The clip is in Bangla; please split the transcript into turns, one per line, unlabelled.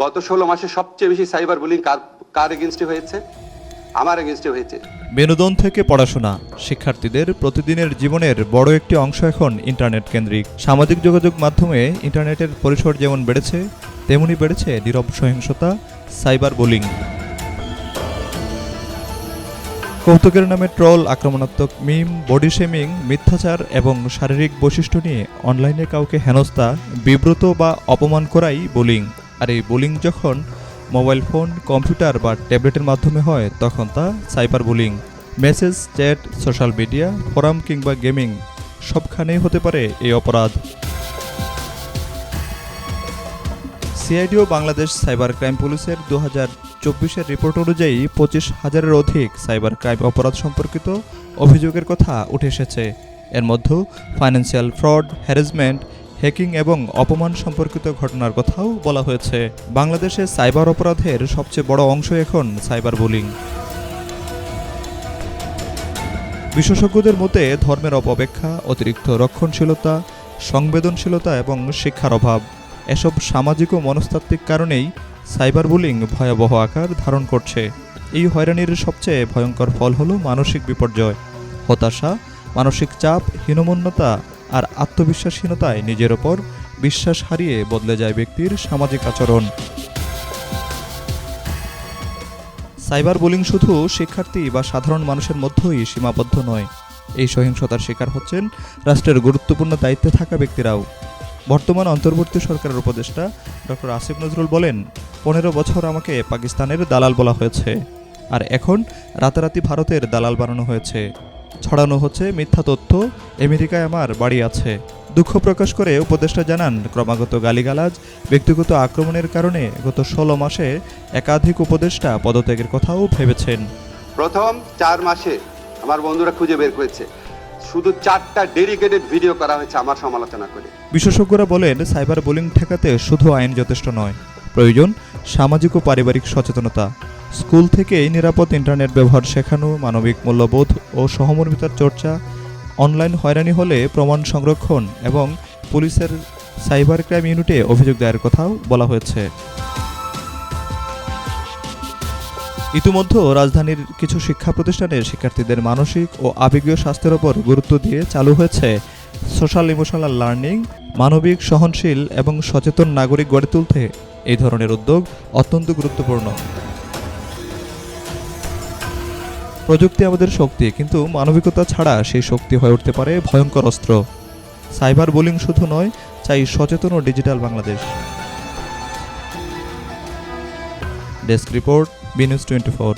গত 16 মাসে সবচেয়ে বেশি সাইবার বুলিং কার এগেইনস্টে হয়েছে? আমার এগেইনস্টে হয়েছে।
বিনোদন থেকে পড়াশোনা, শিক্ষার্থীদের প্রতিদিনের জীবনের বড় একটি অংশ এখন ইন্টারনেট কেন্দ্রিক। সামাজিক যোগাযোগ মাধ্যমে ইন্টারনেটের পরিসর যেমন বেড়েছে, তেমনি বেড়েছে নীরব সহিংসতা, সাইবার বুলিং। কৌতুকের নামে ট্রল, আক্রমণাত্মক মিম, বডি শেমিং, মিথ্যাচার এবং শারীরিক বৈশিষ্ট্য নিয়ে অনলাইনে কাউকে হেনস্থা, বিব্রত বা অপমান করাই বুলিং। আর এই বুলিং যখন মোবাইল ফোন, কম্পিউটার বা ট্যাবলেটের মাধ্যমে হয়, তখন তা cyber bullying. Message, chat, social media, forum কিংবা গেমিং সবখানেই হতে পারে এই অপরাধ। সিআইডিও বাংলাদেশ সাইবার ক্রাইম পুলিশের 2024-এর রিপোর্ট অনুযায়ী 25,000-এর অধিক সাইবার ক্রাইম অপরাধ সম্পর্কিত অভিযোগের কথা উঠে এসেছে। এর মধ্যে ফাইন্যান্সিয়াল ফ্রড, হ্যারাসমেন্ট, হ্যাকিং এবং অপমান সম্পর্কিত ঘটনার কথাও বলা হয়েছে। বাংলাদেশে সাইবার অপরাধের সবচেয়ে বড় অংশ এখন সাইবার বুলিং। বিশেষজ্ঞদের মতে ধর্মের অপব্যাখ্যা, অতিরিক্ত রক্ষণশীলতা, সংবেদনশীলতা এবং শিক্ষার অভাব, এসব সামাজিক ও মনস্তাত্ত্বিক কারণেই সাইবার বুলিং ভয়াবহ আকার ধারণ করছে। এই হয়রানির সবচেয়ে ভয়ঙ্কর ফল হলো মানসিক বিপর্যয়, হতাশা, মানসিক চাপ, হীনমন্যতা আর আত্মবিশ্বাসহীনতায় নিজের ওপর বিশ্বাস হারিয়ে বদলে যায় ব্যক্তির সামাজিক আচরণ। সাইবার বুলিং শুধু শিক্ষার্থী বা সাধারণ মানুষের মধ্যেই সীমাবদ্ধ নয়। এই সহিংসতার শিকার হচ্ছেন রাষ্ট্রের গুরুত্বপূর্ণ দায়িত্বে থাকা ব্যক্তিরাও। বর্তমান অন্তর্বর্তী সরকারের উপদেষ্টা ডক্টর আসিফ নজরুল বলেন, 15 বছর আমাকে পাকিস্তানের দালাল বলা হয়েছে, আর এখন রাতারাতি ভারতের দালাল বানানো হয়েছে। ছড়ানো হচ্ছে মিথ্যা তথ্য, আমেরিকায় আমার বাড়ি আছে। দুঃখ প্রকাশ করে উপদেষ্টা জানান, ক্রমাগত গালিগালাজ, ব্যক্তিগত আক্রমণের কারণে গত 16 মাসে একাধিক উপদেষ্টা পদত্যাগের কথাও ভেবেছেন।
প্রথম 4 মাসে আমার বন্ধুরা খুঁজে বের করেছে, শুধু 4টা ডেডিকেটেড ভিডিও করা হয়েছে আমার সমালোচনা করে।
বিশেষজ্ঞরা বলেন, সাইবার বুলিং ঠেকাতে শুধু আইন যথেষ্ট নয়, প্রয়োজন সামাজিক ও পারিবারিক সচেতনতা। স্কুল থেকেই নিরাপদ ইন্টারনেট ব্যবহার শেখানো, মানবিক মূল্যবোধ ও সহমর্মিতার চর্চা, অনলাইন হয়রানি হলে প্রমাণ সংরক্ষণ এবং পুলিশের সাইবার ক্রাইম ইউনিটে অভিযোগ দায়ের কথাও বলা হয়েছে। ইতিমধ্যে রাজধানীর কিছু শিক্ষা প্রতিষ্ঠানের শিক্ষার্থীদের মানসিক ও আবেগীয় স্বাস্থ্যের ওপর গুরুত্ব দিয়ে চালু হয়েছে সোশ্যাল ইমোশনাল লার্নিং। মানবিক, সহনশীল এবং সচেতন নাগরিক গড়ে তুলতে এই ধরনের উদ্যোগ অত্যন্ত গুরুত্বপূর্ণ। প্রযুক্তি আমাদের শক্তি, কিন্তু মানবিকতা ছাড়া সেই শক্তি হয়ে উঠতে পারে ভয়ঙ্কর অস্ত্র। সাইবার বুলিং শুধু নয়, চাই সচেতন ও digital Bangladesh. Desk report, BNews 24।